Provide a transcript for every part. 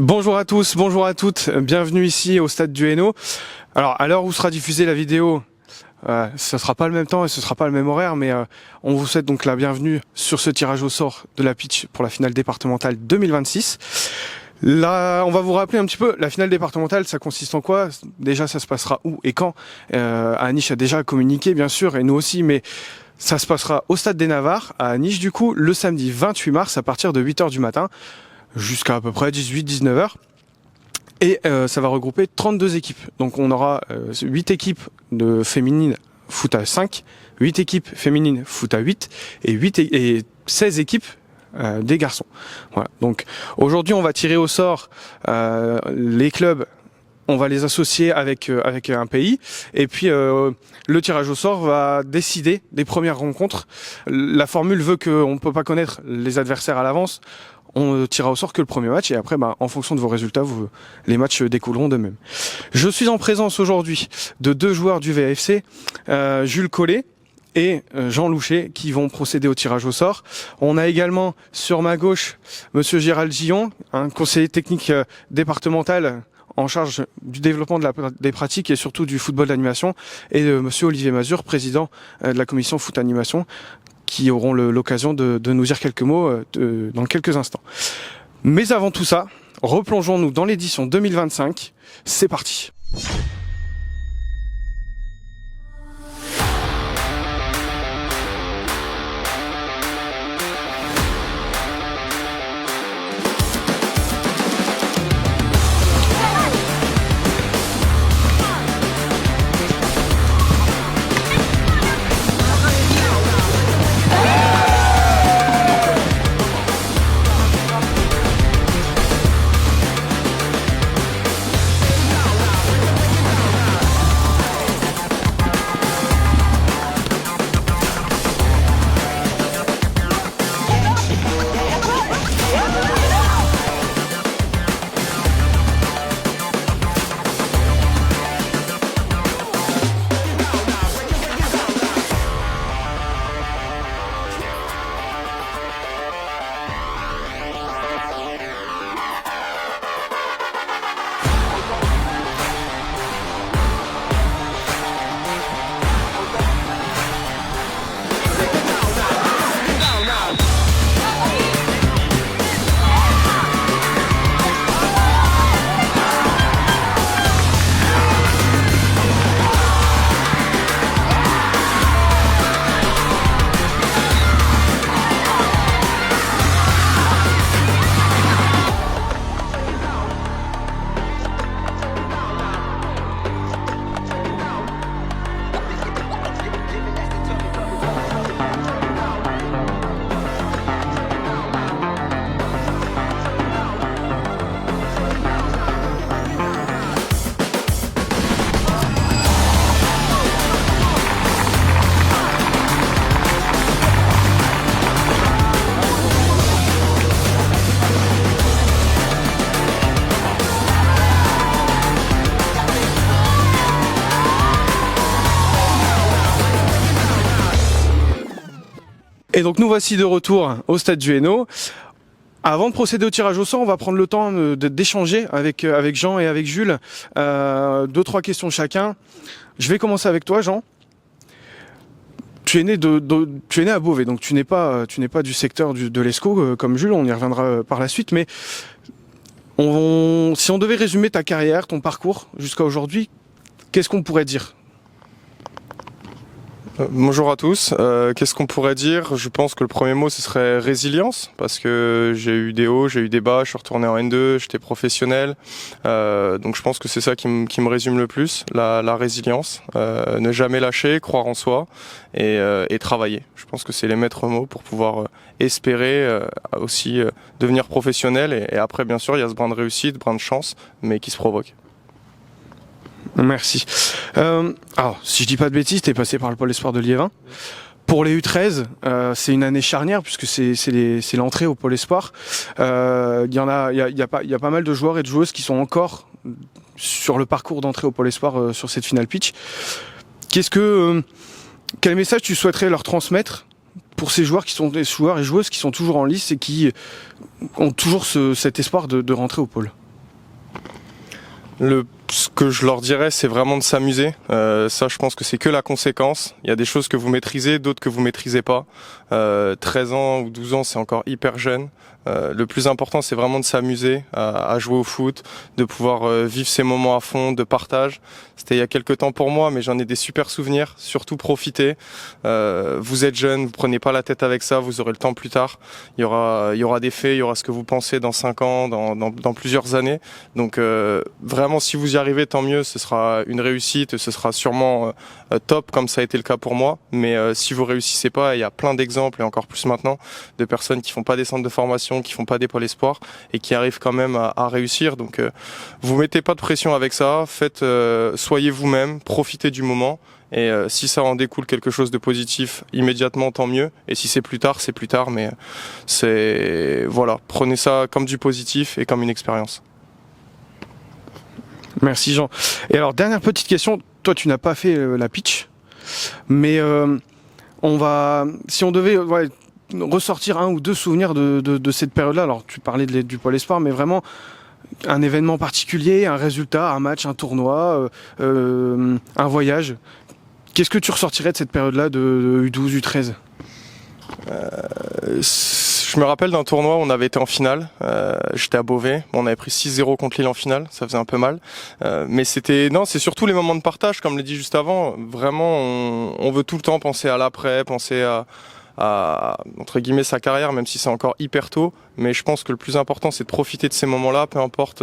Bonjour à tous, bonjour à toutes, bienvenue ici au stade du Hainaut. Alors à l'heure où sera diffusée la vidéo, ce sera pas le même temps et ce sera pas le même horaire, mais on vous souhaite donc la bienvenue sur ce tirage au sort de la pitch pour la finale départementale 2026. Là, on va vous rappeler un petit peu, la finale départementale, ça consiste en quoi? Déjà, ça se passera où et quand? Aniche a déjà communiqué, bien sûr, et nous aussi, mais ça se passera au stade des Navarres, à Aniche, du coup, le samedi 28 mars, à partir de 8h du matin, jusqu'à peu près 18-19 heures. Et ça va regrouper 32 équipes. Donc on aura 8 équipes de féminines foot à 5, 8 équipes féminines foot à 8 et 16 équipes des garçons. Voilà. Donc aujourd'hui on va tirer au sort les clubs. On va les associer avec un pays et puis le tirage au sort va décider des premières rencontres. La formule veut qu'on ne peut pas connaître les adversaires à l'avance. On tirera au sort que le premier match et après, en fonction de vos résultats, les matchs découleront d'eux-mêmes. Je suis en présence aujourd'hui de deux joueurs du VAFC, Jules Collet et Jean Louchet, qui vont procéder au tirage au sort. On a également sur ma gauche Monsieur Gérald Gillon, un conseiller technique départemental en charge du développement des pratiques et surtout du football d'animation, et Monsieur Olivier Mazur, président de la commission foot animation, qui auront l'occasion de nous dire quelques mots dans quelques instants. Mais avant tout ça, replongeons-nous dans l'édition 2025. C'est parti. Et donc nous voici de retour au stade du Hainaut. Avant de procéder au tirage au sort, on va prendre le temps d'échanger avec Jean et avec Jules. 2-3 questions chacun. Je vais commencer avec toi, Jean. Tu es né à Beauvais, donc tu n'es pas du secteur de l'ESCO comme Jules, on y reviendra par la suite. Mais si on devait résumer ta carrière, ton parcours jusqu'à aujourd'hui, qu'est-ce qu'on pourrait dire ? Bonjour à tous. Qu'est-ce qu'on pourrait dire? Je pense que le premier mot ce serait résilience, parce que j'ai eu des hauts, j'ai eu des bas, je suis retourné en N2, j'étais professionnel. Donc je pense que c'est ça qui me résume le plus, la résilience. Ne jamais lâcher, croire en soi et travailler. Je pense que c'est les maîtres mots pour pouvoir espérer aussi devenir professionnel. Et après, bien sûr, il y a ce brin de réussite, brin de chance, mais qui se provoque. Merci. Alors, si je dis pas de bêtises, t'es passé par le pôle espoir de Liévin. Pour les U13, c'est une année charnière puisque c'est l'entrée au pôle espoir. Il y a pas mal de joueurs et de joueuses qui sont encore sur le parcours d'entrée au pôle espoir sur cette finale pitch. Quel message tu souhaiterais leur transmettre pour ces joueurs qui sont des joueurs et joueuses qui sont toujours en lice et qui ont toujours cet espoir de rentrer au pôle? Ce que je leur dirais, c'est vraiment de s'amuser. Ça, je pense que c'est que la conséquence. Il y a des choses que vous maîtrisez, d'autres que vous maîtrisez pas. 13 ans ou 12 ans, c'est encore hyper jeune. Le plus important, c'est vraiment de s'amuser à jouer au foot, de pouvoir vivre ces moments à fond, de partage. C'était il y a quelques temps pour moi, mais j'en ai des super souvenirs. Surtout profitez. Vous êtes jeune, vous prenez pas la tête avec ça, vous aurez le temps plus tard. Il y aura des faits, il y aura ce que vous pensez dans 5 ans, dans plusieurs années. Donc vraiment, si vous y arrivez, tant mieux. Ce sera une réussite, ce sera sûrement top, comme ça a été le cas pour moi. Mais si vous réussissez pas, il y a plein d'exemples, et encore plus maintenant, de personnes qui font pas des centres de formation, qui font pas des pôles espoirs et qui arrivent quand même à réussir. Donc vous mettez pas de pression avec ça, soyez vous-même, profitez du moment, et si ça en découle quelque chose de positif immédiatement, tant mieux, et si c'est plus tard, mais voilà, prenez ça comme du positif et comme une expérience. Merci Jean. Et alors, dernière petite question, toi tu n'as pas fait la pitch, mais si on devait ressortir un ou deux souvenirs de cette période-là, alors tu parlais du Pôle Espoir, mais vraiment un événement particulier, un résultat, un match, un tournoi, un voyage. Qu'est-ce que tu ressortirais de cette période-là de U12, U13 ? Je me rappelle d'un tournoi où on avait été en finale. J'étais à Beauvais, on avait pris 6-0 contre Lille en finale, ça faisait un peu mal. Mais c'est surtout les moments de partage, comme l'a dit juste avant. Vraiment, on veut tout le temps penser à l'après, penser à entre guillemets sa carrière, même si c'est encore hyper tôt. Mais je pense que le plus important, c'est de profiter de ces moments-là, peu importe.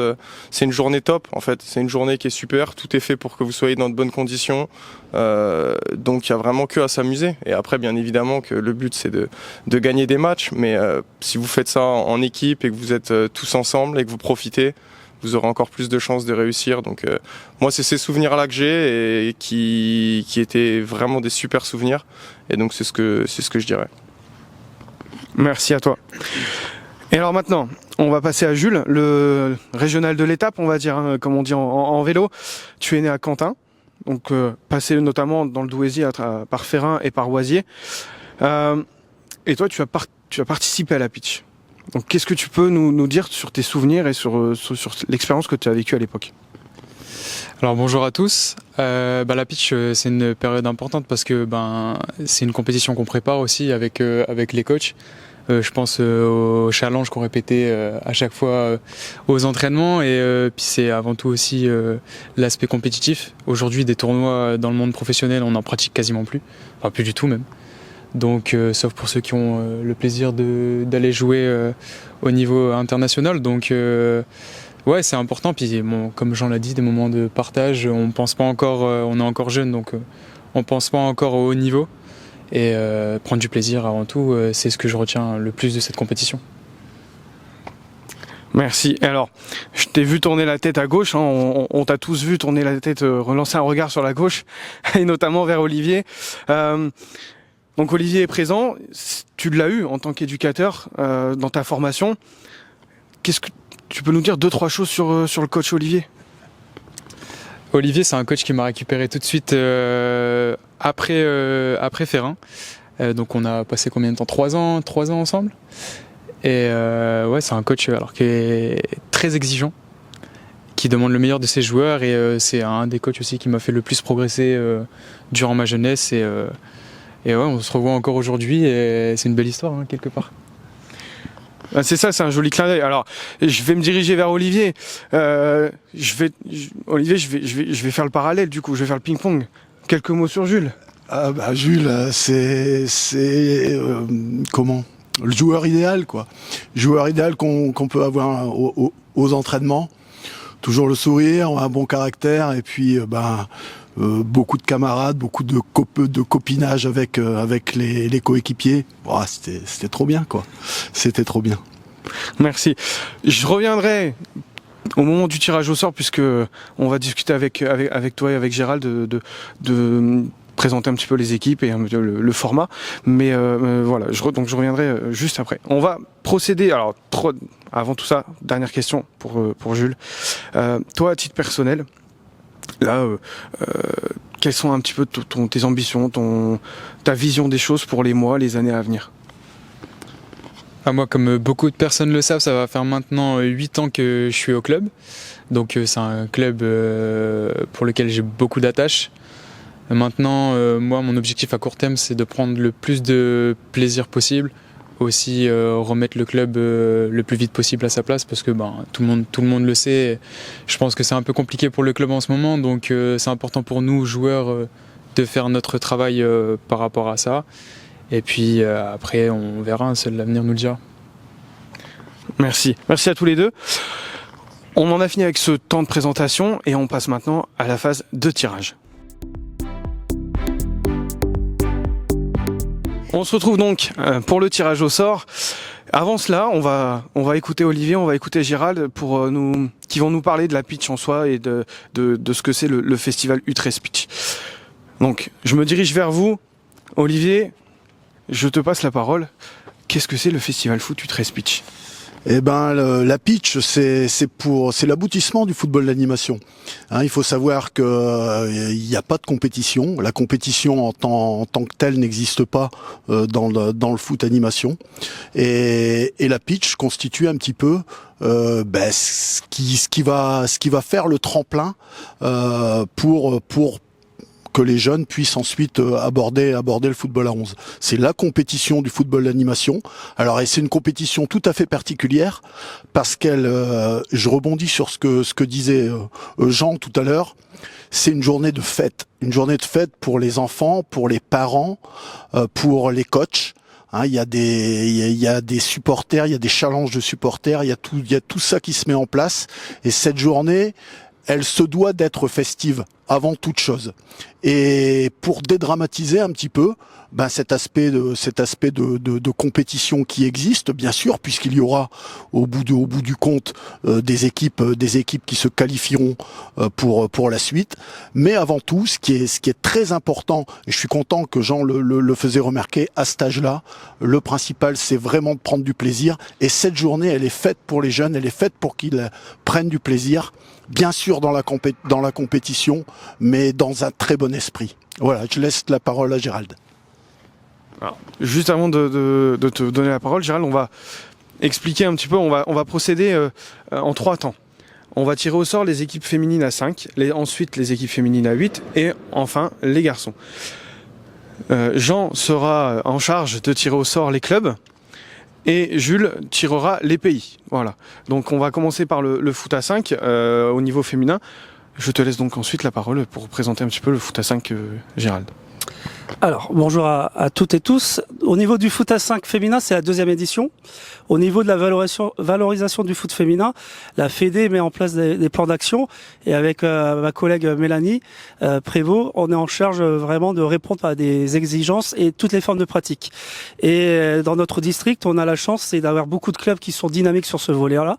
C'est une journée top, en fait. C'est une journée qui est super. Tout est fait pour que vous soyez dans de bonnes conditions. Donc il y a vraiment que à s'amuser. Et après, bien évidemment, que le but c'est de gagner des matchs. Mais si vous faites ça en équipe et que vous êtes tous ensemble et que vous profitez, vous aurez encore plus de chances de réussir. Donc moi, c'est ces souvenirs-là que j'ai et qui étaient vraiment des super souvenirs. Et donc c'est ce que je dirais. Merci à toi. Et alors maintenant, on va passer à Jules, le régional de l'étape, on va dire, hein, comme on dit en vélo. Tu es né à Quentin, donc passé notamment dans le Douaisis par Ferrin et par Oisier. Et toi, tu as participé à la pitch. Donc qu'est-ce que tu peux nous dire sur tes souvenirs et sur l'expérience que tu as vécue à l'époque ? Alors bonjour à tous. La pitch, c'est une période importante parce que c'est une compétition qu'on prépare aussi avec les coachs. Je pense aux challenges qu'on répétait à chaque fois aux entraînements, et puis c'est avant tout aussi l'aspect compétitif. Aujourd'hui, des tournois dans le monde professionnel, on n'en pratique quasiment plus, enfin plus du tout même. Donc sauf pour ceux qui ont le plaisir d'aller jouer au niveau international. Donc ouais, c'est important. Puis bon, comme Jean l'a dit, des moments de partage, on pense pas encore, on est encore jeune, donc on pense pas encore au haut niveau. Et prendre du plaisir avant tout, c'est ce que je retiens le plus de cette compétition. Merci. Et alors, je t'ai vu tourner la tête à gauche, hein, on t'a tous vu tourner la tête, relancer un regard sur la gauche, et notamment vers Olivier. Donc Olivier est présent, tu l'as eu en tant qu'éducateur dans ta formation. Qu'est-ce que tu peux nous dire 2-3 choses sur le coach Olivier ? Olivier, c'est un coach qui m'a récupéré tout de suite après Ferrin. Donc on a passé combien de temps ? 3 ans ensemble. Et ouais, c'est un coach qui est très exigeant, qui demande le meilleur de ses joueurs, et c'est un des coachs aussi qui m'a fait le plus progresser durant ma jeunesse. Et ouais, on se revoit encore aujourd'hui, et c'est une belle histoire, hein, quelque part. C'est ça, c'est un joli clin d'œil. Alors, je vais me diriger vers Olivier. Olivier, je vais faire le parallèle, du coup, je vais faire le ping-pong. Quelques mots sur Jules. Jules, c'est comment ? Le joueur idéal, quoi. Joueur idéal qu'on peut avoir aux entraînements. Toujours le sourire, un bon caractère, et puis beaucoup de camarades, beaucoup de copinage avec les coéquipiers. C'était trop bien, quoi. C'était trop bien. Merci. Je reviendrai au moment du tirage au sort, puisque on va discuter avec toi et avec Gérald de présenter un petit peu les équipes et le format. Mais voilà, donc je reviendrai juste après. On va procéder. Alors, avant tout ça, dernière question pour Jules. Toi, à titre personnel, là, quelles sont un petit peu tes ambitions, ta vision des choses pour les mois, les années à venir ? Moi, comme beaucoup de personnes le savent, ça va faire maintenant 8 ans que je suis au club. Donc c'est un club pour lequel j'ai beaucoup d'attaches. Maintenant, moi, mon objectif à court terme, c'est de prendre le plus de plaisir possible. Aussi remettre le club le plus vite possible à sa place parce que tout le monde le sait. Je pense que c'est un peu compliqué pour le club en ce moment. Donc c'est important pour nous, joueurs, de faire notre travail par rapport à ça. Et puis après, on verra, seul l'avenir nous le dira. Merci. Merci à tous les deux. On en a fini avec ce temps de présentation et on passe maintenant à la phase de tirage. On se retrouve donc pour le tirage au sort. Avant cela, on va écouter Olivier, on va écouter Gérald qui vont nous parler de la pitch en soi et de ce que c'est le festival Utrecht Pitch. Donc, je me dirige vers vous. Olivier, je te passe la parole. Qu'est-ce que c'est le festival foot Utrecht Pitch ? Eh ben, la pitch, c'est l'aboutissement du football d'animation. Il faut savoir que il n'y a pas de compétition. La compétition en tant que telle n'existe pas dans le foot animation. Et la pitch constitue un petit peu ce qui va faire le tremplin pour que les jeunes puissent ensuite aborder le football à 11. C'est la compétition du football d'animation. Alors, et c'est une compétition tout à fait particulière parce qu'elle, je rebondis sur ce que disait Jean tout à l'heure. C'est une journée de fête pour les enfants, pour les parents, pour les coachs. Il y a des supporters, il y a des challenges de supporters, il y a tout ça qui se met en place. Et cette journée, elle se doit d'être festive avant toute chose. Et pour dédramatiser un petit peu cet aspect de compétition qui existe, bien sûr, puisqu'il y aura au bout du compte des équipes qui se qualifieront pour la suite. Mais avant tout, ce qui est très important, et je suis content que Jean le faisait remarquer à cet âge-là, le principal, c'est vraiment de prendre du plaisir. Et cette journée, elle est faite pour les jeunes, elle est faite pour qu'ils prennent du plaisir. Bien sûr dans la compétition, mais dans un très bon esprit. Voilà, je laisse la parole à Gérald. Alors, juste avant de te donner la parole, Gérald, on va expliquer un petit peu, on va procéder en 3 temps. On va tirer au sort les équipes féminines à 5, ensuite les équipes féminines à 8 et enfin les garçons. Jean sera en charge de tirer au sort les clubs. Et Jules tirera les pays. Voilà. Donc on va commencer par le foot à 5 au niveau féminin. Je te laisse donc ensuite la parole pour présenter un petit peu le foot à 5, Gérald. Alors, bonjour à toutes et tous. Au niveau du foot à 5 féminin, c'est la 2e édition. Au niveau de la valorisation du foot féminin, la Fédé met en place des plans d'action. Et avec ma collègue Mélanie Prévost, on est en charge vraiment de répondre à des exigences et toutes les formes de pratique. Et dans notre district, on a la chance d'avoir beaucoup de clubs qui sont dynamiques sur ce volet-là.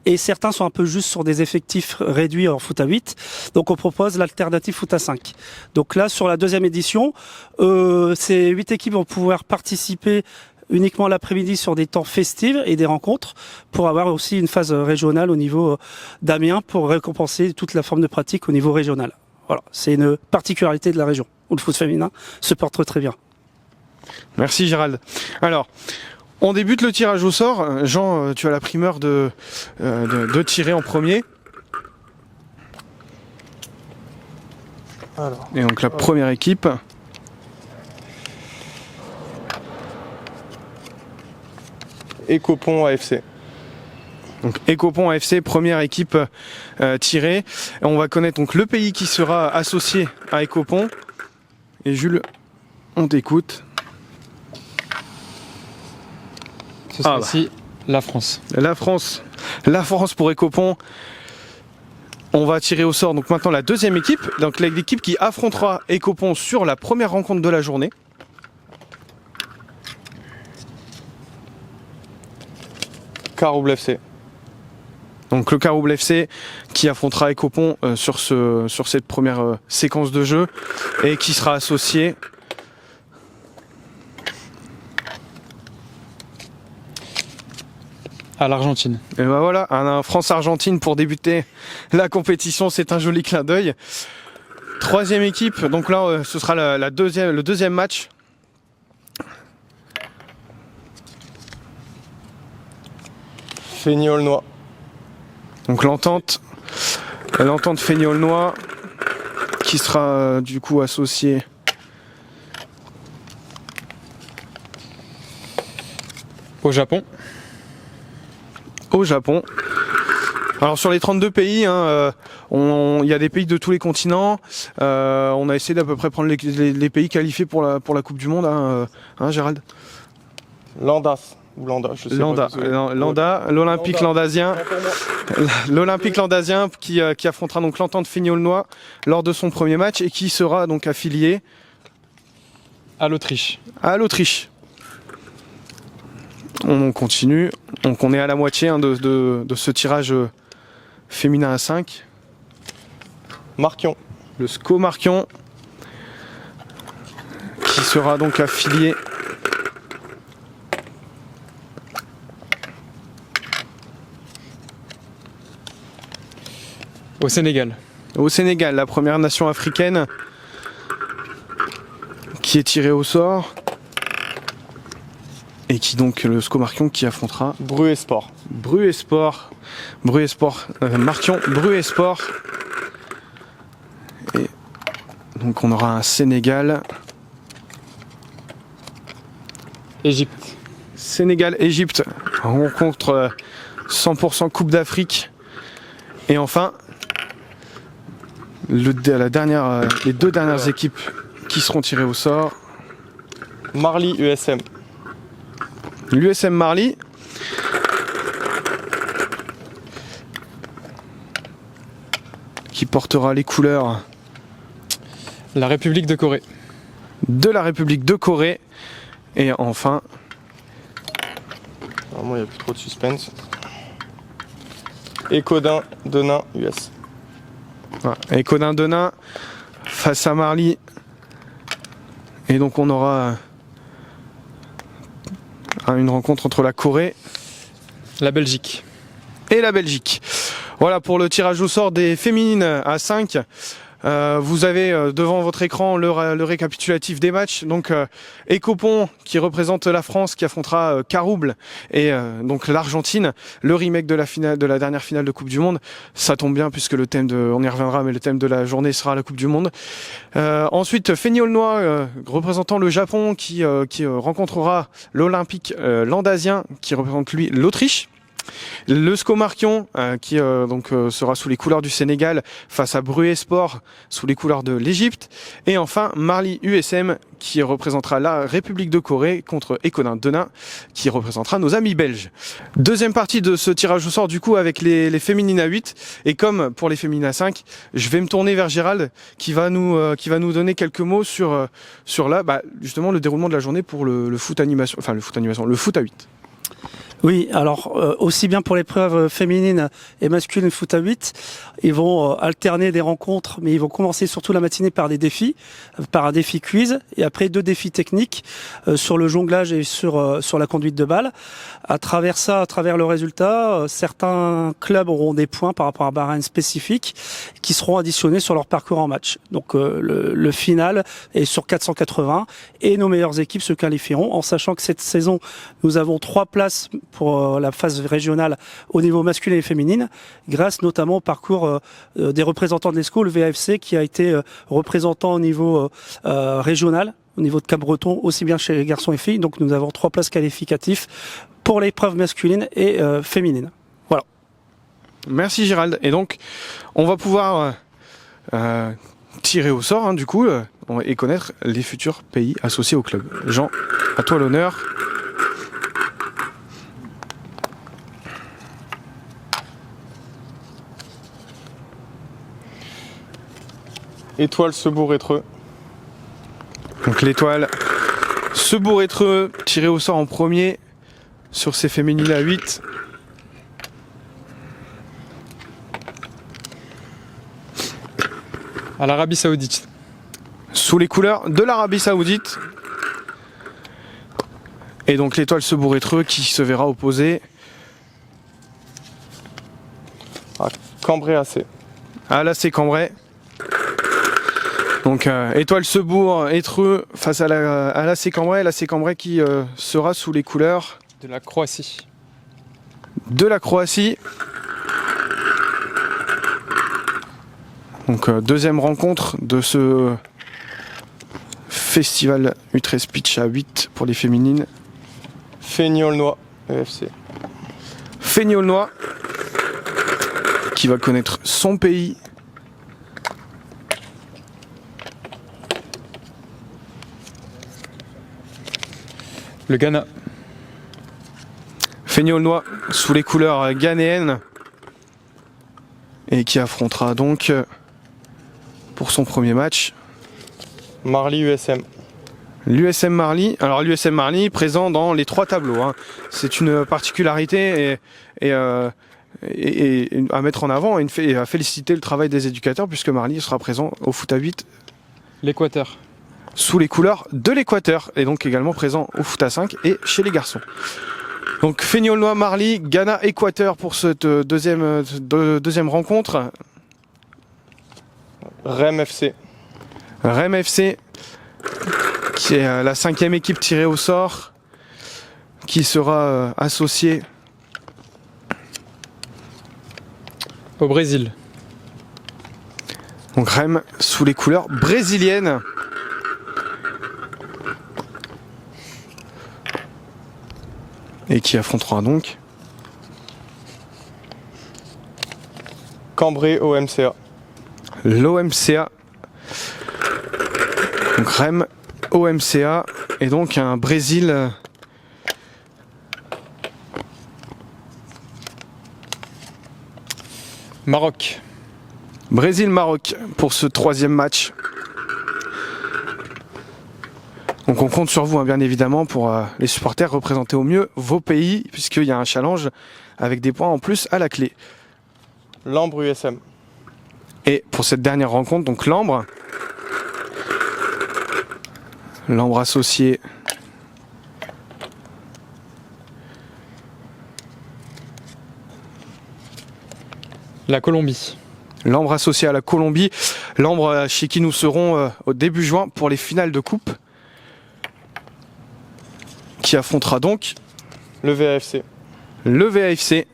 Et certains sont un peu juste sur des effectifs réduits en foot à 8. Donc on propose l'alternative foot à 5. Donc là, sur la 2e édition, ces 8 équipes vont pouvoir participer uniquement l'après-midi sur des temps festifs et des rencontres pour avoir aussi une phase régionale au niveau d'Amiens pour récompenser toute la forme de pratique au niveau régional. Voilà, c'est une particularité de la région où le foot féminin se porte très bien. Merci Gérald. Alors, on débute le tirage au sort. Jean, tu as la primeur de tirer en premier. Alors, et donc la première équipe. Écopon AFC. Donc Écopon AFC, première équipe tirée. Et on va connaître donc le pays qui sera associé à Écopon. Et Jules, on t'écoute. Ce sera ici la France. La France pour Écopon. On va tirer au sort donc maintenant la 2e équipe. Donc l'équipe qui affrontera Écopon sur la première rencontre de la journée. Carouble FC. Donc le Carouble FC qui affrontera Écopon sur cette première séquence de jeu et qui sera associé à l'Argentine. Et ben voilà, un France-Argentine pour débuter la compétition, c'est un joli clin d'œil. 3e équipe, donc là ce sera le deuxième match. Fény-Aulnois. Donc l'entente Fény-Aulnois qui sera du coup associée Au Japon. au Japon. Alors sur les 32 pays, hein, il y a des pays de tous les continents. On a essayé d'à peu près prendre les pays qualifiés pour la Coupe du Monde, hein, Gérald. Landas. Ou Landa, je sais pas. Landa, l'Olympique landasien. L'Olympique landasien qui affrontera donc l'entente Fény-Aulnois lors de son premier match et qui sera donc affilié À l'Autriche. à l'Autriche. On continue, donc on est à la moitié hein, de ce tirage féminin à 5. Marquion. Le SCO Marquion qui sera donc affilié Au Sénégal. au Sénégal, la première nation africaine qui est tirée au sort et qui donc le SCO Marquion qui affrontera Bru et Sport. Bru et Sport, Marquion, Bru et Sport. Et donc on aura un Sénégal, Égypte. Sénégal-Égypte, rencontre 100% Coupe d'Afrique. Et enfin, les deux dernières équipes qui seront tirées au sort. Marly-USM. L'USM Marly, qui portera les couleurs La République de Corée. de la République de Corée. Et enfin, Moi, il n'y a plus trop de suspense. Écodin, Denain, US. voilà, Écodin Denain face à Marly. Et donc on aura une rencontre entre la Corée La Belgique. et la Belgique. Voilà pour le tirage au sort des féminines à 5. Vous avez devant votre écran le récapitulatif des matchs. Donc Écopon qui représente la France qui affrontera Carouble et donc l'Argentine. Le remake de la dernière finale de Coupe du Monde. Ça tombe bien puisque le thème on y reviendra, mais le thème de la journée sera la Coupe du Monde. Ensuite Fény-Aulnois représentant le Japon qui rencontrera l'Olympique landasien qui représente lui l'Autriche. Le SCO Marquion qui sera sous les couleurs du Sénégal face à Bru et Sport sous les couleurs de l'Égypte. Et enfin Marly USM qui représentera la République de Corée contre Écodin Denain qui représentera nos amis belges. Deuxième partie de ce tirage au sort du coup avec les féminines à 8. Et comme pour les féminines à 5, je vais me tourner vers Gérald qui va nous donner quelques mots sur justement le déroulement de la journée pour le foot à 8. Oui, alors aussi bien pour l'épreuve féminine et masculine foot à 8, ils vont alterner des rencontres, mais ils vont commencer surtout la matinée par des défis, par un défi quiz, et après 2 défis techniques sur le jonglage et sur la conduite de balle. À travers le résultat, certains clubs auront des points par rapport à un barème spécifique qui seront additionnés sur leur parcours en match. Donc le final est sur 480 et nos meilleures équipes se qualifieront, en sachant que cette saison, nous avons 3 places pour la phase régionale au niveau masculin et féminine, grâce notamment au parcours des représentants de l'ESCO, le VAFC, qui a été représentant au niveau régional, au niveau de Cap-Breton, aussi bien chez les garçons et filles. Donc nous avons 3 places qualificatives pour l'épreuve masculine et féminine. Voilà. Merci Gérald. Et donc, on va pouvoir tirer au sort, du coup, et connaître les futurs pays associés au club. Jean, à toi l'honneur. Étoile Sebourg-Étreux. Donc l'étoile Sebourg-Étreux tiré au sort en premier sur ces féminines à 8. À l'Arabie Saoudite. Sous les couleurs de l'Arabie Saoudite. Et donc l'étoile Sebourg-Étreux qui se verra opposer À Cambrai AC. à l'AC Cambrai. Donc étoile Sebourg-Étreux face à l'AC Cambrai. L'AC Cambrai qui sera sous les couleurs De la Croatie. de la Croatie. Donc deuxième rencontre de ce festival Utrecht Pitch à 8 pour les féminines. Feignolnois, EFC. Feignolnois qui va connaître son pays. Le Ghana. Feignolnois sous les couleurs ghanéennes et qui affrontera donc pour son premier match Marly USM. l'USM Marly. Alors l'USM Marly présent dans les 3 tableaux, hein. C'est une particularité et à mettre en avant et à féliciter le travail des éducateurs puisque Marly sera présent au foot à 8 L'Équateur. sous les couleurs de l'Équateur et donc également présent au foot à 5 et chez les garçons. Donc Feignolnois, Marly, Ghana, Équateur pour cette deuxième rencontre. Rem FC. Rem FC qui est la 5e équipe tirée au sort qui sera associée Au Brésil. donc Rem sous les couleurs brésiliennes. Et qui affrontera donc Cambrai OMCA. l'OMCA. Donc Rem OMCA et donc un Brésil Maroc. Brésil-Maroc pour ce 3e match. Donc on compte sur vous, hein, bien évidemment, pour les supporters, représenter au mieux vos pays, puisqu'il y a un challenge avec des points en plus à la clé. Lambre USM. Et pour cette dernière rencontre, donc Lambre associé La Colombie. Lambre associé à la Colombie. Lambre chez qui nous serons au début juin pour les finales de coupe. Qui affrontera donc Le VAFC. le VAFC.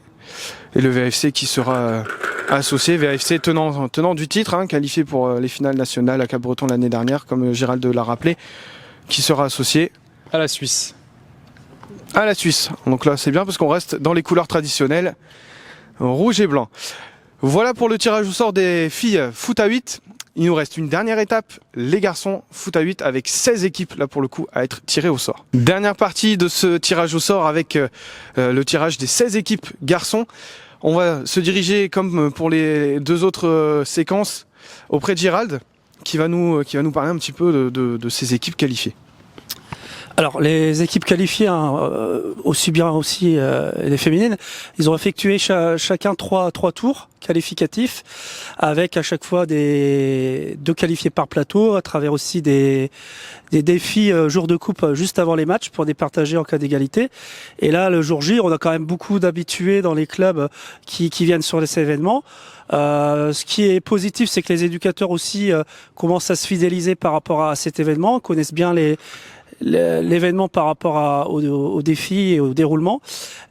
Et le VAFC qui sera associé, VAFC tenant du titre, hein, qualifié pour les finales nationales à Cap-Breton l'année dernière, comme Gérald l'a rappelé, qui sera associé À la Suisse. à la Suisse. Donc là c'est bien parce qu'on reste dans les couleurs traditionnelles, rouge et blanc. Voilà pour le tirage au sort des filles foot à 8. Il nous reste une dernière étape, les garçons foot à 8 avec 16 équipes là pour le coup à être tirées au sort. Dernière partie de ce tirage au sort avec le tirage des 16 équipes garçons. On va se diriger comme pour les 2 autres séquences auprès de Gérald qui va nous parler un petit peu de ces équipes qualifiées. Alors les équipes qualifiées, hein, aussi bien aussi les féminines, ils ont effectué chacun trois tours qualificatifs, avec à chaque fois 2 qualifiés par plateau, à travers aussi des défis jour de coupe juste avant les matchs pour départager en cas d'égalité. Et là, le jour J, on a quand même beaucoup d'habitués dans les clubs qui viennent sur ces événements. Ce qui est positif, c'est que les éducateurs aussi commencent à se fidéliser par rapport à cet événement, connaissent bien l'événement par rapport au défi et au déroulement.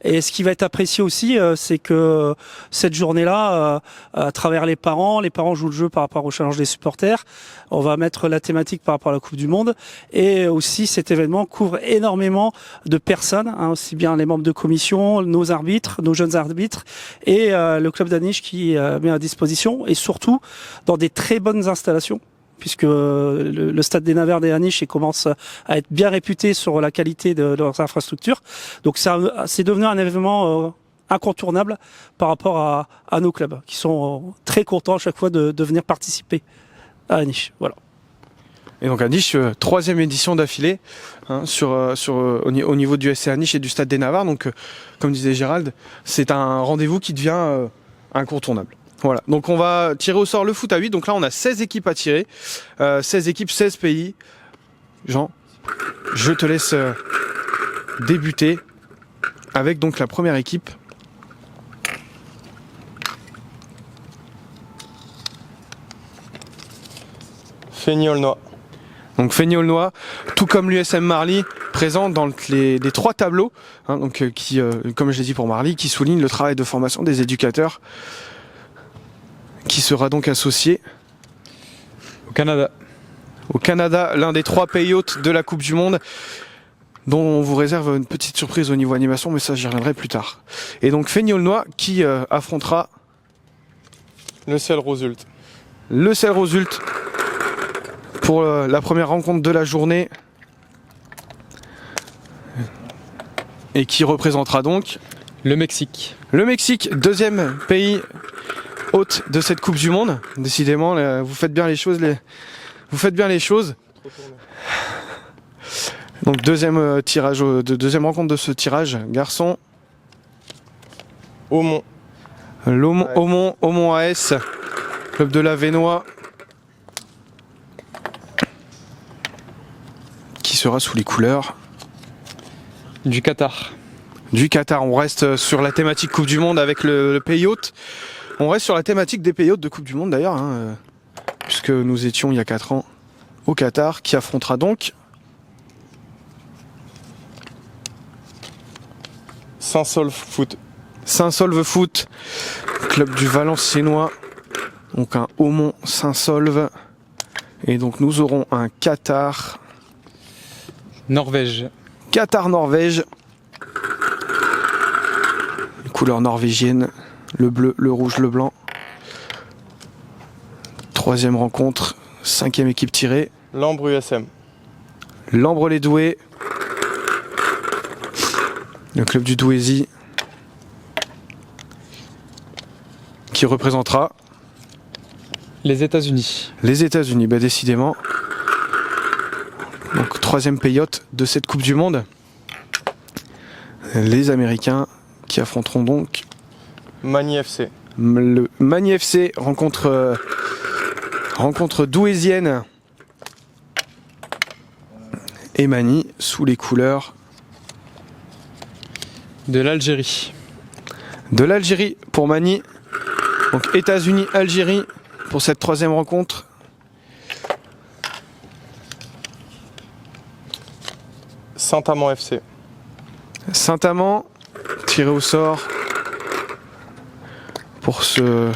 Et ce qui va être apprécié aussi, c'est que cette journée-là, à travers les parents jouent le jeu par rapport au challenge des supporters. On va mettre la thématique par rapport à la Coupe du Monde. Et aussi, cet événement couvre énormément de personnes, hein, aussi bien les membres de commission, nos arbitres, nos jeunes arbitres et le club d'Aniche qui met à disposition, et surtout dans des très bonnes installations, puisque le stade des Navarres des Aniche commence à être bien réputé sur la qualité de leurs infrastructures. Donc ça, c'est devenu un événement incontournable par rapport à nos clubs, qui sont très contents à chaque fois de venir participer à Aniche. Voilà. Et donc Aniche, 3e édition d'affilée, hein, au niveau du SC Aniche et du stade des Navarres. Donc comme disait Gérald, c'est un rendez-vous qui devient incontournable. Voilà, donc on va tirer au sort le foot à 8. Donc là on a 16 équipes à tirer, 16 équipes, 16 pays. Jean, je te laisse débuter avec donc la première équipe. Feignolnois. Donc Feigny-Aulnois, tout comme l'USM Marly, présent dans les 3 tableaux, hein, donc qui, comme je l'ai dit pour Marly, qui souligne le travail de formation des éducateurs, qui sera donc associé Au Canada. au Canada, l'un des 3 pays hôtes de la Coupe du Monde, dont on vous réserve une petite surprise au niveau animation, mais ça j'y reviendrai plus tard. Et donc Feigny-Aulnois qui affrontera Le Ciel Rosulte. le Ciel Rosulte pour la première rencontre de la journée, et qui représentera donc Le Mexique. le Mexique, 2e pays hôte de cette Coupe du Monde. Décidément, vous faites bien les choses. Vous faites bien les choses. Donc deuxième deuxième rencontre de ce tirage, garçon. Aumont. Aumont AS, club de la Vénois, qui sera sous les couleurs Du Qatar. du Qatar. On reste sur la thématique Coupe du Monde avec le pays hôte. On reste sur la thématique des pays hôtes de Coupe du Monde d'ailleurs, hein, puisque nous étions il y a 4 ans au Qatar, qui affrontera donc Saint-Saulve Foot. Saint-Saulve Foot, club du Valenciennois. Donc un Aumont Saint-Saulve. Et donc nous aurons un Qatar. Norvège. Qatar-Norvège. Les couleurs norvégiennes. Le bleu, le rouge, le blanc. 3e rencontre. 5e équipe tirée. Lambre USM. Lambre-les-Doués. Le club du Douaisis. Qui représentera Les États-Unis. les États-Unis. Bah, décidément. Donc 3e pays hôte de cette Coupe du Monde. Les Américains qui affronteront donc Magny FC. le Magny FC, rencontre douaisienne. Et Magny sous les couleurs De l'Algérie. de l'Algérie pour Magny. Donc États-Unis, Algérie pour cette 3e rencontre. Saint-Amand FC. Saint-Amand tiré au sort pour ce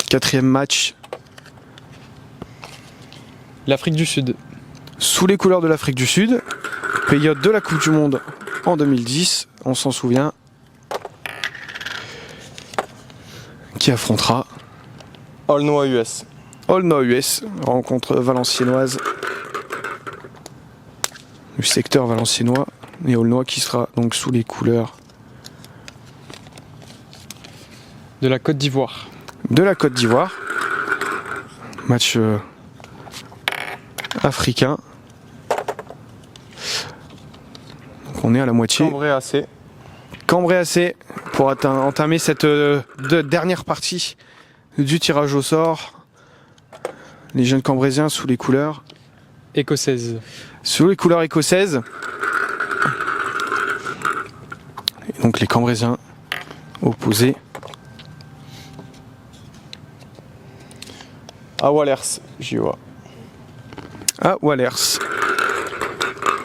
4e match L'Afrique du Sud. sous les couleurs de l'Afrique du Sud, pays hôte de la Coupe du Monde en 2010, on s'en souvient, qui affrontera Aulnois US. Aulnois US, rencontre valenciennoise du secteur valenciennois, et Aulnois qui sera donc sous les couleurs De la Côte d'Ivoire. de la Côte d'Ivoire. Match africain. Donc on est à la moitié. Cambrai AC. Cambrai AC pour entamer cette dernière partie du tirage au sort. Les jeunes Cambrésiens sous les couleurs Écossaise. écossaises. Et donc les Cambrésiens opposés À Wallers, JOA. à Wallers.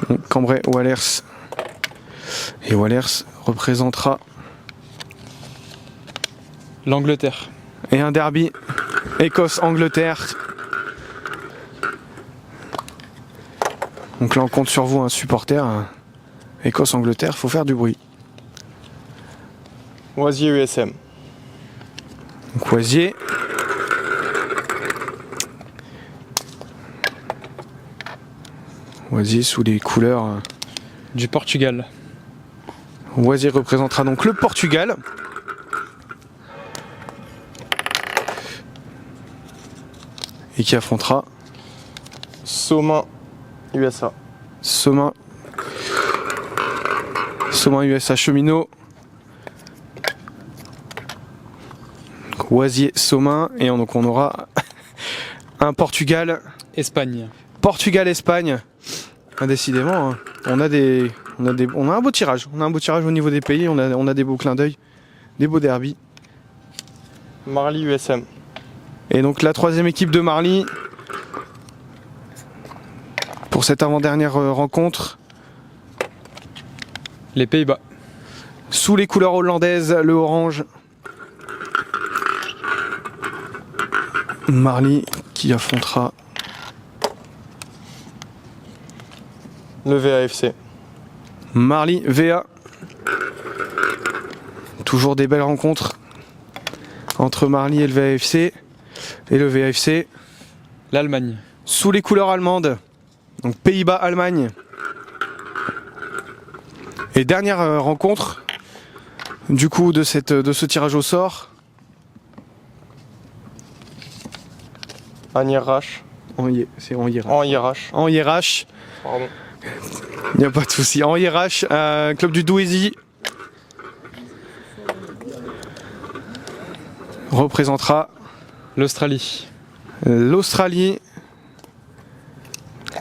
Donc Cambrai, Wallers. Et Wallers représentera L'Angleterre. et un derby Écosse-Angleterre. Donc là on compte sur vous, un supporter. Écosse-Angleterre, faut faire du bruit. Oisier USM. Donc Oisier. Oisier sous les couleurs. Du Portugal. Oisier représentera donc le Portugal. Et qui affrontera Somain USA. Somain USA Cheminot. Oisier Somain. Et donc on aura un Portugal. Espagne. Portugal-Espagne. Décidément, hein. On a un beau tirage. On a un beau tirage au niveau des pays. On a des beaux clins d'œil, des beaux derbys. Marly USM. Et donc la 3e équipe de Marly pour cette avant-dernière rencontre. Les Pays-Bas. Sous les couleurs hollandaises, le orange. Marly qui affrontera Le VAFC. Marly VA. Toujours des belles rencontres entre Marly et le VAFC. Et le VAFC L'Allemagne. sous les couleurs allemandes. Donc Pays-Bas, Allemagne. Et dernière rencontre du coup de ce tirage au sort. En IRH. C'est en IRH. En IRH. En IRH. Pardon. Il n'y a pas de souci. En IRH, club du Douaisis représentera L'Australie. l'Australie,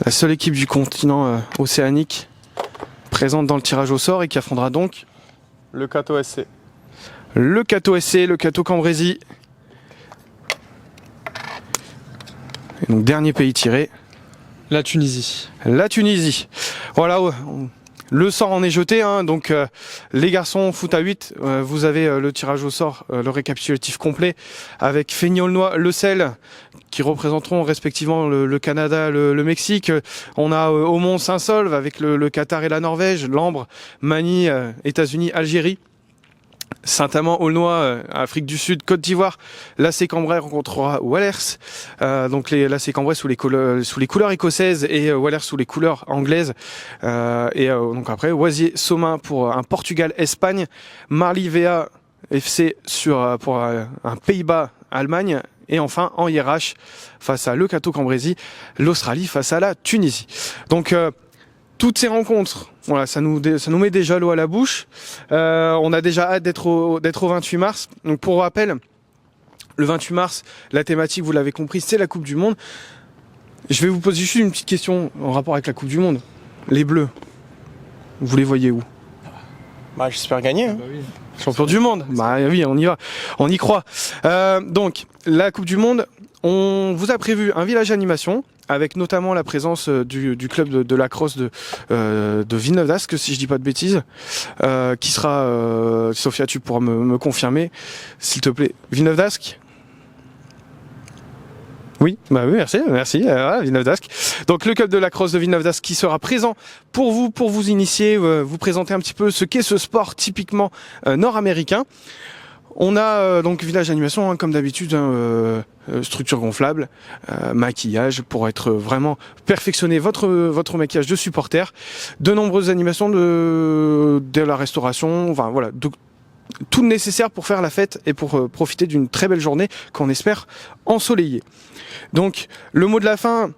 la seule équipe du continent océanique présente dans le tirage au sort et qui affrontera donc Le Cato SC. le Cato SC, le Cato Cambrésis. Et donc dernier pays tiré, La Tunisie. la Tunisie. Voilà, le sort en est jeté, hein, donc les garçons foot à 8, vous avez le tirage au sort, le récapitulatif complet avec Feignolnois, Le Sel, qui représenteront respectivement le Canada, le Mexique. On a Aumont, Saint-Solve avec le Qatar et la Norvège, Lambre, Manille, États-Unis, Algérie. Saint-Amand, Aulnois, Afrique du Sud, Côte d'Ivoire. L'AC Cambrai rencontrera Wallers. Donc l'AC Cambrai sous les couleurs écossaises et Wallers sous les couleurs anglaises. Donc après, Oisier, Somain pour un Portugal-Espagne. Marly VA FC pour un Pays-Bas, Allemagne. Et enfin, en IRH, face à le Cato Cambrésis, l'Australie face à la Tunisie. Donc, toutes ces rencontres, voilà, ça nous met déjà l'eau à la bouche. On a déjà hâte d'être au 28 mars. Donc pour rappel, le 28 mars, la thématique, vous l'avez compris, c'est la Coupe du Monde. Je vais vous poser juste une petite question en rapport avec la Coupe du Monde. Les Bleus, vous les voyez où? Bah, j'espère gagner. Hein. Champion du monde. Bah oui, on y va, on y croit. Donc la Coupe du Monde, on vous a prévu un village animation avec notamment la présence du club de lacrosse de Villeneuve d'Ascq, si je dis pas de bêtises, qui sera, Sophia, tu pourras me confirmer, s'il te plaît, Villeneuve d'Ascq. Oui, bah oui, merci, voilà, Villeneuve d'Ascq. Donc le club de lacrosse de Villeneuve d'Ascq qui sera présent pour vous initier, vous présenter un petit peu ce qu'est ce sport typiquement nord-américain. On a donc village animation, hein, comme d'habitude, structure gonflable, maquillage pour être vraiment perfectionner votre maquillage de supporter, de nombreuses animations de la restauration, enfin voilà, tout le nécessaire pour faire la fête et pour profiter d'une très belle journée qu'on espère ensoleillée. Donc le mot de la fin,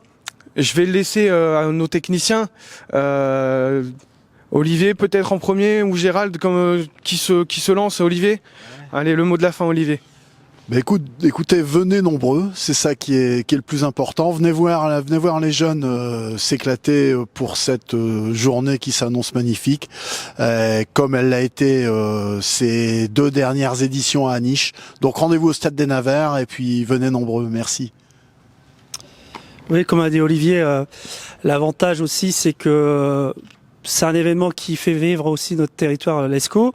je vais le laisser à nos techniciens. Olivier peut-être en premier ou Gérald qui se lance. Olivier, allez, le mot de la fin, Olivier. Bah écoutez, venez nombreux, c'est ça qui est le plus important. Venez voir les jeunes s'éclater pour cette journée qui s'annonce magnifique, comme elle l'a été ces 2 dernières éditions à Aniche. Donc rendez-vous au Stade des Navers et puis venez nombreux. Merci. Oui, comme a dit Olivier, l'avantage aussi, c'est que c'est un événement qui fait vivre aussi notre territoire l'ESCO,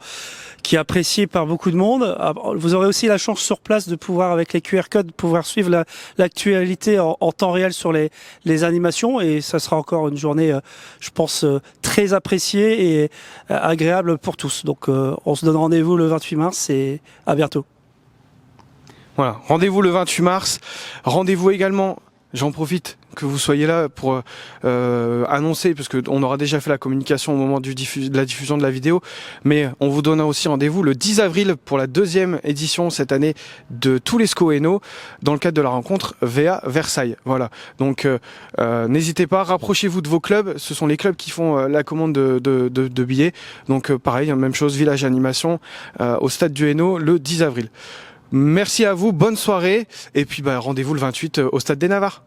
qui est apprécié par beaucoup de monde. Vous aurez aussi la chance sur place de pouvoir, avec les QR codes, pouvoir suivre l'actualité en temps réel sur les animations, et ça sera encore une journée, je pense, très appréciée et agréable pour tous. Donc on se donne rendez-vous le 28 mars et à bientôt. Voilà, rendez-vous le 28 mars. Rendez-vous également, j'en profite que vous soyez là pour annoncer, parce qu'on aura déjà fait la communication au moment de la diffusion de la vidéo, mais on vous donne aussi rendez-vous le 10 avril pour la 2e édition cette année de tous les SCO-Hainaut dans le cadre de la rencontre VA Versailles. Voilà, donc n'hésitez pas, rapprochez-vous de vos clubs, ce sont les clubs qui font la commande de billets, donc pareil, même chose, village animation au stade du Hainaut le 10 avril. Merci à vous, bonne soirée, et puis rendez-vous le 28 au stade des Navars.